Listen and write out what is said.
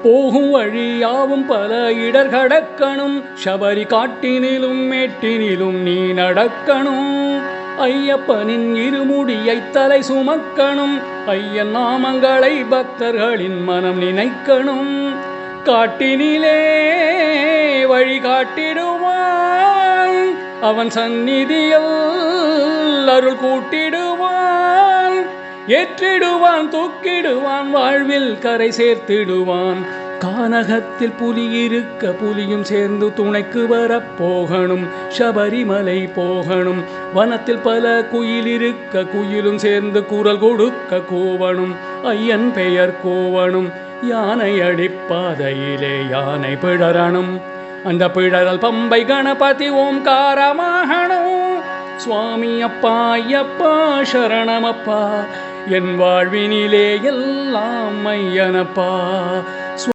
போகும் வழியாவும் பல இடர் கடக்கணும். சபரி காட்டினிலும் மேட்டினிலும் நீ நடக்கணும். ஐயப்பனின் இருமுடியை தலை சுமக்கணும். ஐயன் நாமங்களை பக்தர்களின் மனம் நினைக்கணும். காட்டினிலே வழி காட்டிடுவான். அவன் சந்நிதியில் அருள் கூட்டிடுவான். ஏற்றிடுவான், தூக்கிடுவான், வாழ்வில் கரை சேர்த்திடுவான். கானகத்தில் புலி இருக்க புலியும் சேர்ந்து துணைக்கு வரப்போகணும். சபரிமலை போகணும். வனத்தில் பல குயில் இருக்க குயிலும் சேர்ந்து குரல் கொடுக்க கூவணும். ஐயன் பெயர் கூவணும். யானை அடிப்பாதையிலே யானை பிழறணும். அந்த பிழறல் பம்பை கணபதி ஓம்காரமாகணும். சுவாமி அப்பா ஐயப்பா சரணமப்பா. என் வாழ்வினிலே எல்லாம் ஐயனப்பா.